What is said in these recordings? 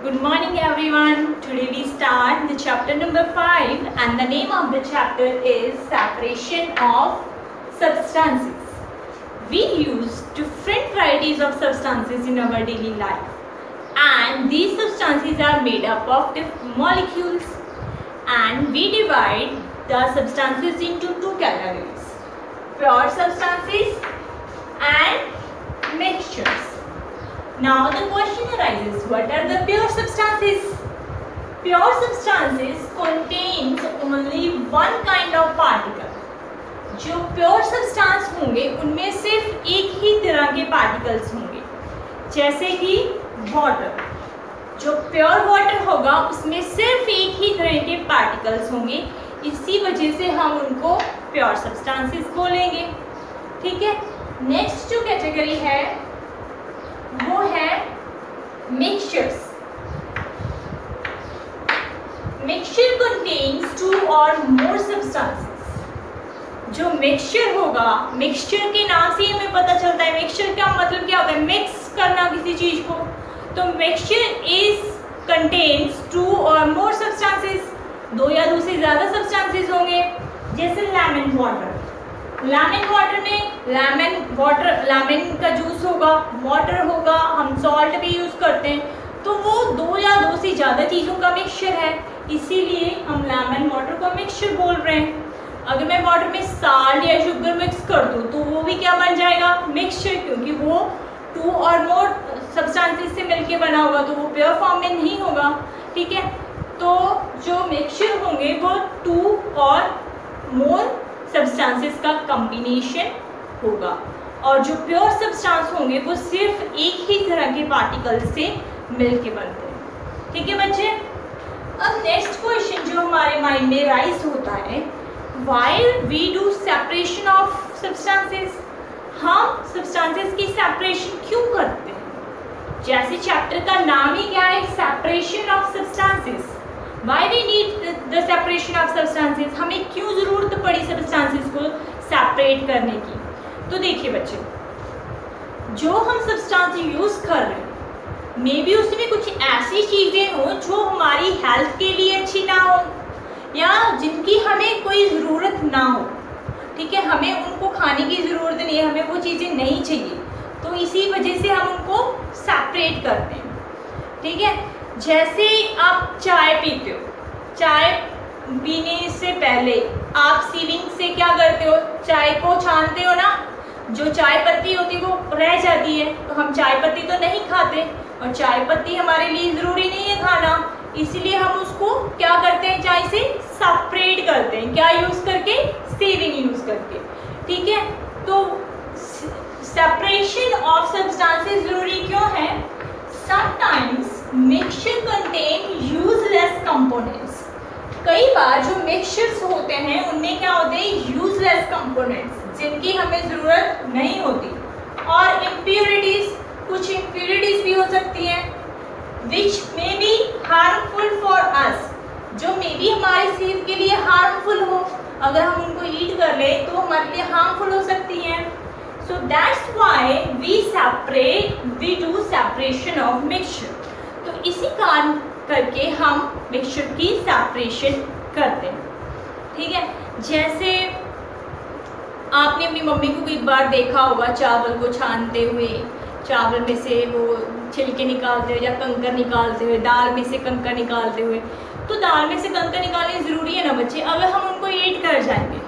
Good morning everyone. Today we start the chapter number 5 and the name of the chapter is separation of substances. We use different varieties of substances in our daily life and these substances are made up of different molecules and we divide the substances into two categories: pure substances and mixtures. Now the question arises, what are the pure substances? Pure substances contains only one kind of particle. जो pure substance होंगे उनमें सिर्फ एक ही तरह के particles होंगे, जैसे कि वाटर। जो प्योर वाटर होगा उसमें सिर्फ एक ही तरह के पार्टिकल्स होंगे, इसी वजह से हम उनको प्योर सब्सटेंसेस बोलेंगे। ठीक है। नेक्स्ट जो कैटेगरी है वो है मिक्सचर्स। मिक्सचर कंटेन्स टू और मोर सब्सटेंसेस। जो मिक्सचर होगा, मिक्सचर के नाम से हमें पता चलता है मिक्सचर का मतलब क्या होता है, मिक्स करना किसी चीज को। तो मिक्सचर इज कंटेन्स टू और मोर सब्सटेंसेस, दो या दो से ज्यादा सब्सटेंसेस होंगे। जैसे लेमन वाटर, लेमन वाटर में लेमन का जूस होगा, वाटर होगा, हम सॉल्ट भी यूज करते हैं, तो वो दो या दो से ज़्यादा चीज़ों का मिक्सचर है, इसीलिए हम लेमन वाटर को मिक्सचर बोल रहे हैं। अगर मैं वाटर में साल्ट या शुगर मिक्स कर दूँ तो वो भी क्या बन जाएगा, मिक्सचर, क्योंकि वो टू और मोर सब्सटेंसेस से मिलके बना होगा, तो वो प्योर फॉर्म में नहीं होगा। ठीक है। तो जो मिक्सचर होंगे वो टू और मोर सब्सटेंसेस का कॉम्बिनेशन होगा और जो प्योर सब्सटेंस होंगे वो सिर्फ एक ही तरह के पार्टिकल से मिलके बनते हैं। ठीक है बच्चे। अब नेक्स्ट क्वेश्चन जो हमारे माइंड में राइज होता है, why we do separation of substances. हम सब्सटेंसेस की सेपरेशन क्यों करते हैं? जैसे चैप्टर का नाम ही क्या है, separation of substances. Why we need the separation of substances? हमें क्यों ज़रूरत पड़ी सब्सटेंसेस को सेपरेट करने की? तो देखिए बच्चे, जो हम सब्सटेंस यूज़ कर रहे हैं मे बी उसमें कुछ ऐसी चीज़ें हों जो हमारी हेल्थ के लिए अच्छी ना हो या जिनकी हमें कोई ज़रूरत ना हो। ठीक है, हमें उनको खाने की ज़रूरत नहीं है, हमें वो चीज़ें नहीं चाहिए, तो इसी वजह से हम उनको सेपरेट करते हैं। ठीक है। जैसे आप चाय पीते हो, चाय पीने से पहले आप सीविंग से क्या करते हो, चाय को छानते हो ना, जो चाय पत्ती होती है वो रह जाती है, तो हम चाय पत्ती तो नहीं खाते और चाय पत्ती हमारे लिए ज़रूरी नहीं है खाना, इसलिए हम उसको क्या करते हैं, चाय से सेपरेट करते हैं। क्या यूज़ करके, सीविंग यूज़ करके। ठीक है। तो सेपरेशन ऑफ सब्सटेंसेस ज़रूरी क्यों है? Sometimes mixture contain useless components. कई बार जो मिक्सचर्स होते हैं उनमें क्या होते हैं, यूजलेस कंपोनेंट्स, जिनकी हमें ज़रूरत नहीं होती, और इम्प्योरिटीज, कुछ इम्प्योरिटीज भी हो सकती हैं which may be harmful for us, जो मे बी हमारी सेहत के लिए हार्मफुल हो, अगर हम उनको ईट कर ले तो हमारे लिए हार्मफुल हो सकती हैं। So that's why we do separation of mixture. तो इसी कारण करके हम मिक्सचर की सेपरेशन करते हैं। ठीक है। जैसे आपने अपनी मम्मी को एक बार देखा होगा चावल को छानते हुए, चावल में से वो छिलके निकालते हुए या कंकर निकालते हुए, दाल में से कंकर निकालते हुए। तो दाल में से कंकर निकालने ज़रूरी है ना बच्चे, अगर हम उनको ईट कर जाएंगे,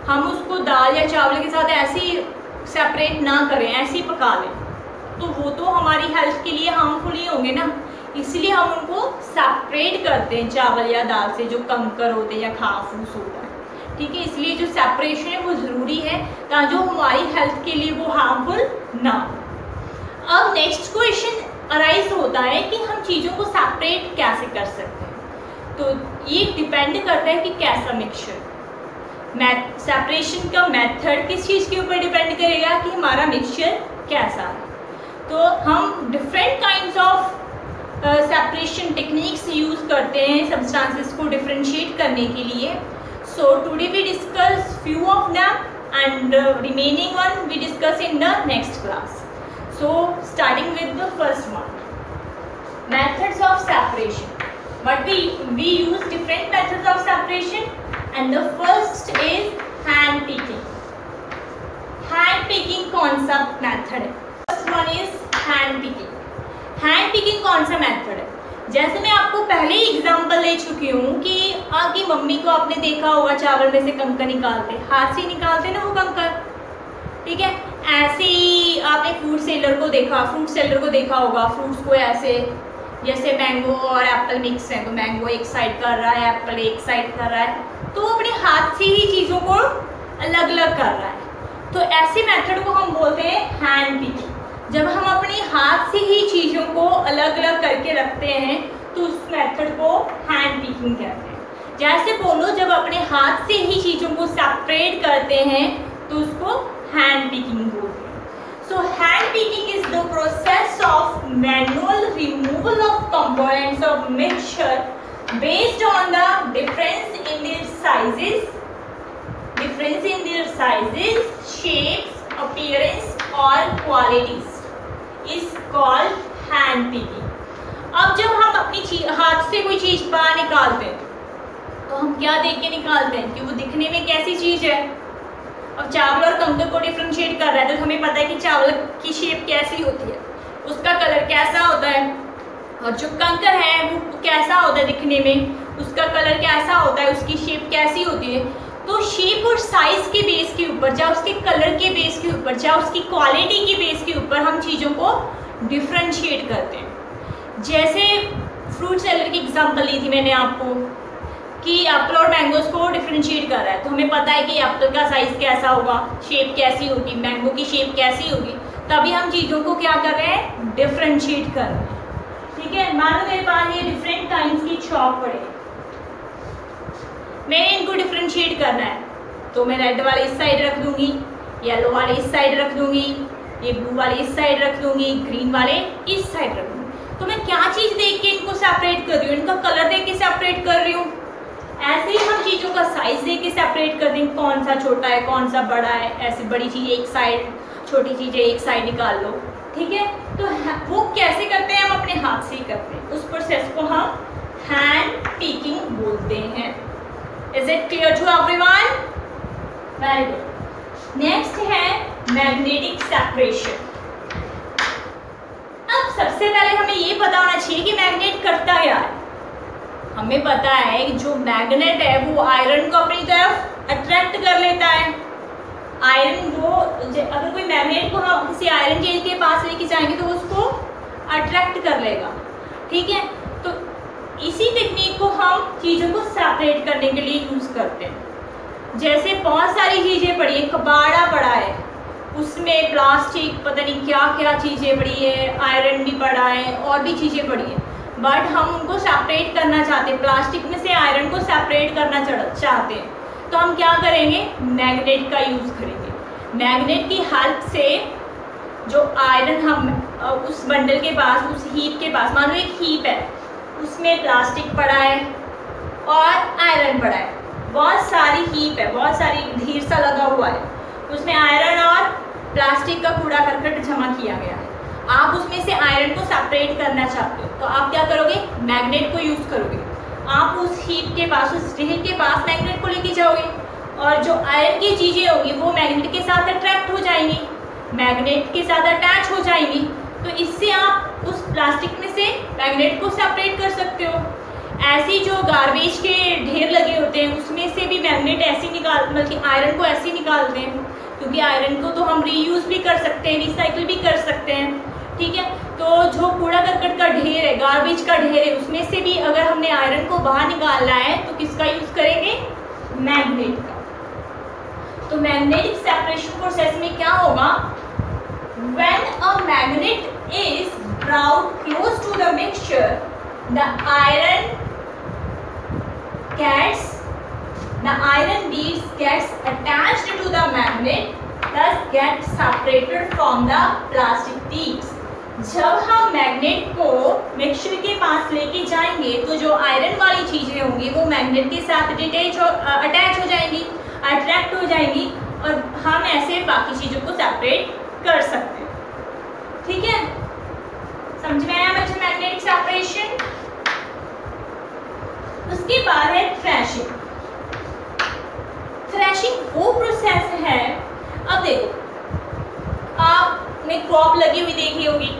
हम उसको दाल या चावल के साथ ऐसी सेपरेट ना करें, ऐसी पका लें, तो वो तो हमारी हेल्थ के लिए हार्मफुल ही होंगे ना, इसलिए हम उनको सेपरेट करते हैं चावल या दाल से, जो कंकर होते हैं या घास फूस होता है। ठीक है। इसलिए जो सेपरेशन है वो ज़रूरी है ताकि जो हमारी हेल्थ के लिए वो हार्मफुल ना हो। अब नेक्स्ट क्वेश्चन अराइज होता है कि हम चीज़ों को सेपरेट कैसे कर सकते हैं। तो ये डिपेंड करता है कि कैसा मिक्सचर, सेपरेशन का मेथड किस चीज़ के ऊपर डिपेंड करेगा कि हमारा मिक्सचर कैसा है। तो हम different kinds of separation techniques use करते हैं सब्सटेंसेस को डिफरेंशिएट करने के लिए। So today we discuss few of them and remaining one we discuss in the next class. So starting with the first one, methods of separation. But we use different methods of separation, and the first is hand picking. Hand picking कौन सा method है? First one is hand picking. Hand picking कौन सा method है? जैसे मैं आपको पहले ही एग्जांपल दे चुकी हूँ कि आपकी मम्मी को आपने देखा होगा चावल में से कंकर निकालते, हाथ से निकालते ना वो कंकर, ठीक है. ऐसे ही आपने फ्रूट सेलर को देखा होगा, फ्रूट्स को ऐसे, जैसे मैंगो और एप्पल मिक्स है तो मैंगो एक साइड कर रहा है, एप्पल एक साइड कर रहा है, तो वो अपने हाथ से ही चीज़ों को अलग अलग कर रहा है. तो ऐसे मेथड को हम बोलते हैं हैंड पिकिंग. जब हम अपने हाथ से ही चीज़ों को अलग अलग करके रखते हैं तो उस मेथड को हैंड पिकिंग कहते हैं. जैसे बोलो, जब अपने हाथ से ही चीज़ों को सेपरेट करते हैं तो उसको हैंड पिकिंग बोलते हैं. So hand picking is the process of manual removal of components of mixture based on the difference in their sizes, shapes, appearance or qualities is called hand picking. अब जब हम अपनी हाथ से कोई चीज़ बाहर निकालते हैं तो हम क्या देख के निकालते हैं कि वो दिखने में कैसी चीज़ है. अब चावल और कंकर को डिफ्रेंशिएट कर रहा है तो हमें पता है कि चावल की शेप कैसी होती है, उसका कलर कैसा होता है, और जो कंकर है वो कैसा होता है दिखने में, उसका कलर कैसा होता है, उसकी शेप कैसी होती है. तो शेप और साइज के बेस के ऊपर, चाहे उसके कलर के बेस के ऊपर, चाहे उसकी क्वालिटी के बेस के ऊपर हम चीज़ों को डिफ्रेंशिएट करते हैं. जैसे फ्रूट सेलर की एग्जांपल ली थी मैंने आपको कि एप्पल और मैंगोज को डिफ्रेंशिएट कर रहा है, तो हमें पता है कि एप्पल का साइज़ कैसा होगा, शेप कैसी होगी, मैंगो की शेप कैसी होगी, तभी हम चीज़ों को क्या कर रहे हैं, डिफ्रेंशिएट कर रहे हैं. ठीक है. मानो मेरे पास ये डिफरेंट काइंड्स की चॉक पड़े, मैंने इनको डिफ्रेंशिएट करना है तो मैं रेड वाले इस साइड रख दूंगी, येलो वाले इस साइड रख दूंगी, ये ब्लू वाले इस साइड रख दूंगी, ग्रीन वाले इस साइड रख दूंगी. तो मैं क्या चीज़ देख के इनको सेपरेट कर रही हूँ, इनका कलर देख के सेपरेट कर रही हूँ. ऐसे ही हम चीज़ों का साइज देख के सेपरेट कर देंगे, कौन सा छोटा है कौन सा बड़ा है. ऐसी बड़ी चीज़ एक साइड, छोटी चीज़ें एक साइड निकाल लो. ठीक है. तो वो कैसे करते हैं, हम अपने हाथ से ही करते हैं. उस प्रोसेस को हम हैंड पिकिंग बोलते हैं. Is it clear to everyone? Very good. Next है मैग्नेटिक सेपरेशन. अब सबसे पहले हमें ये पता होना चाहिए कि मैग्नेट करता क्या है. हमें पता है कि जो मैग्नेट है वो आयरन को अपनी तरफ अट्रैक्ट कर लेता है. आयरन वो, अगर कोई मैग्नेट को हम किसी आयरन जेल के पास लेके जाएंगे तो उसको अट्रैक्ट कर लेगा. ठीक है. तो इसी टेक्निक को हम चीज़ों को सेपरेट करने के लिए यूज़ करते हैं. जैसे बहुत सारी चीज़ें पड़ी है, कबाड़ा पड़ा है, उसमें प्लास्टिक पता नहीं क्या क्या चीज़ें पड़ी है, आयरन भी पड़ा है और भी चीज़ें पड़ी है, बट हम उनको सेपरेट करना चाहते हैं, प्लास्टिक में से आयरन को सेपरेट करना चाहते हैं. तो हम क्या करेंगे, मैग्नेट का यूज़ करेंगे. मैग्नेट की हेल्प से जो आयरन हम उस बंडल के पास, उस हीप के पास, मानो एक हीप है, उसमें प्लास्टिक पड़ा है और आयरन पड़ा है, बहुत सारी हीप है, बहुत सारी ढेर सा लगा हुआ है, उसमें आयरन और प्लास्टिक का कूड़ा करकट जमा किया गया है. आप उसमें से आयरन को सेपरेट करना चाहते हो तो आप क्या करोगे, मैग्नेट को यूज़ करोगे. आप उस हीप के पास, उस ढेर के पास मैग्नेट को लेके जाओगे और जो आयरन की चीज़ें होंगी वो मैग्नेट के साथ अट्रैक्ट हो जाएंगी, मैग्नेट के साथ अटैच हो जाएंगी. तो इससे आप उस प्लास्टिक में से मैग्नेट को सेपरेट कर सकते हो. ऐसी जो गार्बेज के ढेर लगे होते हैं उसमें से भी मैग्नेट ऐसे बल्कि आयरन को ऐसे निकालते हैं, क्योंकि आयरन को तो हम रीयूज़ भी कर सकते हैं, रिसाइकिल भी कर सकते हैं. ठीक है. तो जो कूड़ा करकट का ढेर है, गार्बेज का ढेर है, उसमें से भी अगर हमने आयरन को बाहर निकालना है तो किसका यूज़ करेंगे, मैग्नेट का. तो मैग्नेटिक सेपरेशन प्रोसेस में क्या होगा, when a magnet is brought close to the mixture, the iron beads gets attached to the magnet, thus get separated from the plastic beads. जब हम मैग्नेट को मिक्सचर के पास लेके जाएंगे तो जो आयरन वाली चीज़ें होंगी वो मैग्नेट के साथ अटैच हो जाएंगी, अट्रैक्ट हो जाएंगी और हम ऐसे बाकी चीज़ों को सेपरेट कर सकते हैं. ठीक है. समझ में आया बच्चे मैग्नेटिक सेपरेशन? बाद है थ्रेशिंग। थ्रेशिंग वो प्रोसेस है, अब देखो आपने क्रॉप लगी हुई देखी होगी,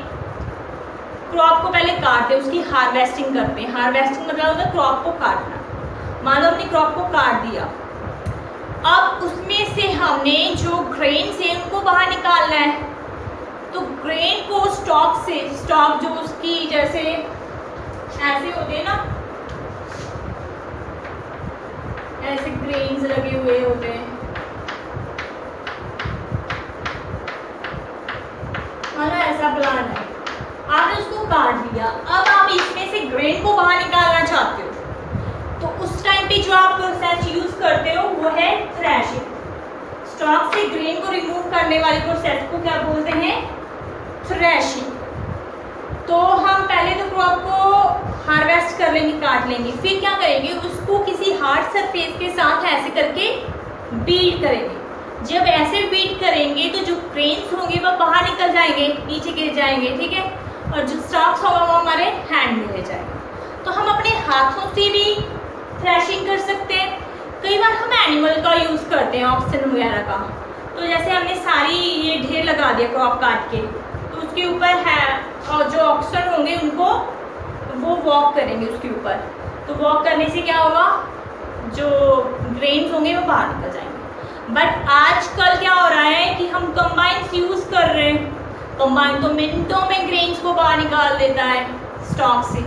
क्रॉप को पहले काटते हैं, उसकी हार्वेस्टिंग करते हैं। हार्वेस्टिंग मतलब होता है क्रॉप को काटना। मान लो हमने क्रॉप को काट दिया, अब उसमें से हमने जो ग्रेन से उनको बाहर निकालना है। तो ग्रेन को स्टॉक से, स्टॉक जो उसकी जैसे ऐसे होते हैं ना, ऐसे ग्रेन्स लगे हुए होते हैं, मानो ऐसा प्लान है, आपने उसको काट दिया। अब आप इसमें से ग्रेन को बाहर निकालना चाहते हो, तो उस टाइम पे जो आप प्रोसेस यूज करते हो वो है थ्रेशिंग। स्टॉक से ग्रेन को रिमूव करने वाली प्रोसेस को क्या बोलते हैं? थ्रेशिंग। तो हम पहले तो क्रॉप को हार्वेस्ट कर लेंगे, काट लेंगे, फिर क्या करेंगे, उसको किसी हार्ड सरफेस के साथ ऐसे करके बीट करेंगे। जब ऐसे बीट करेंगे तो जो ग्रेन्स होंगे वो बाहर निकल जाएंगे, नीचे गिर जाएंगे, ठीक है, और जो स्टॉक्स होगा वो हमारे हैंड में रह जाएगा। तो हम अपने हाथों से भी थ्रेशिंग कर सकते हैं। कई बार हम एनिमल का यूज़ करते हैं, ऑक्सन वगैरह का। तो जैसे हमने सारी ये ढेर लगा दिया क्रॉप काट के, तो उसके ऊपर है और जो ऑक्सन होंगे उनको वो वॉक करेंगे उसके ऊपर। तो वॉक करने से क्या होगा, जो ग्रेन्स होंगे वो बाहर निकल जाएंगे। बट आजकल क्या हो रहा है कि हम कंबाइंस यूज़ कर रहे हैं। कंबाइन तो मिनटों में ग्रेन्स को बाहर निकाल देता है स्टॉक से।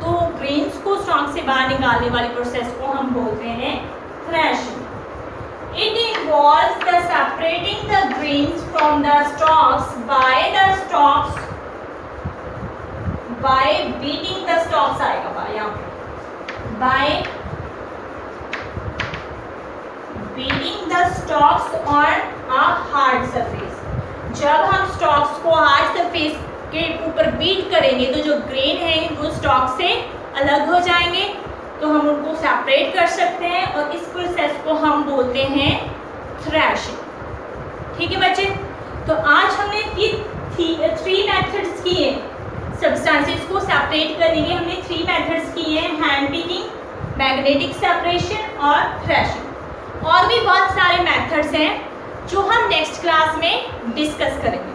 तो ग्रेन्स को स्टॉक से बाहर निकालने वाली प्रोसेस को हम बोलते हैं threshing. It involves the separating the grains from the stocks bye beating the stocks आएगा यहाँ पे, bye beating the stocks on a hard surface. जब हम स्टॉक्स को हार्ड सरफेस के ऊपर बीट करेंगे तो जो ग्रेन है वो स्टॉक से अलग हो जाएंगे, तो हम उनको सेपरेट कर सकते हैं और इस प्रोसेस को हम बोलते हैं थ्रेशिंग। ठीक है बच्चे, तो आज हमने ये 3 मेथड्स किए सब्सटेंसेस को सेपरेट करने के। हमने 3 मेथड्स किए हैं, हैंड पिकिंग, मैग्नेटिक सेपरेशन और थ्रेशिंग। और भी बहुत सारे मेथड्स हैं जो हम नेक्स्ट क्लास में डिस्कस करेंगे।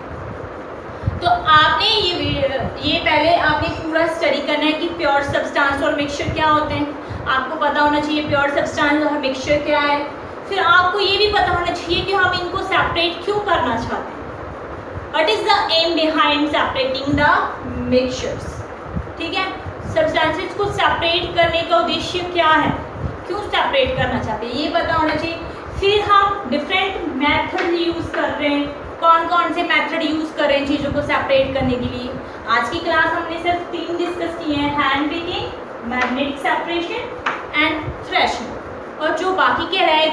तो आपने ये पहले आपने पूरा स्टडी करना है कि प्योर सब्सटेंस और मिक्सचर क्या होते हैं। आपको पता होना चाहिए प्योर सब्सटेंस और मिक्सचर क्या है। फिर आपको ये भी पता होना चाहिए कि हम इनको सेपरेट क्यों करना चाहते हैं। What is the aim behind separating the mixtures. ठीक है, सब्सटेंसेस को सेपरेट करने का उद्देश्य क्या है, क्यों सेपरेट करना चाहते हैं, ये पता होना चाहिए। फिर हम डिफरेंट मेथड यूज़ कर रहे हैं, कौन कौन से मेथड यूज़ कर रहे हैं चीज़ों को सेपरेट करने के लिए। आज की क्लास हमने सिर्फ 3 डिस्कस किए हैं, hand picking, magnetic separation and threshing. और जो बाकी के रह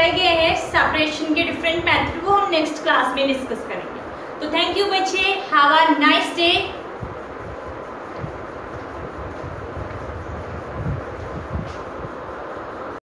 गए हैं सेपरेशन के डिफरेंट मेथड, वो हम नेक्स्ट क्लास में डिस्कस करेंगे। तो थैंक यू बच्चे, हैव अ नाइस डे।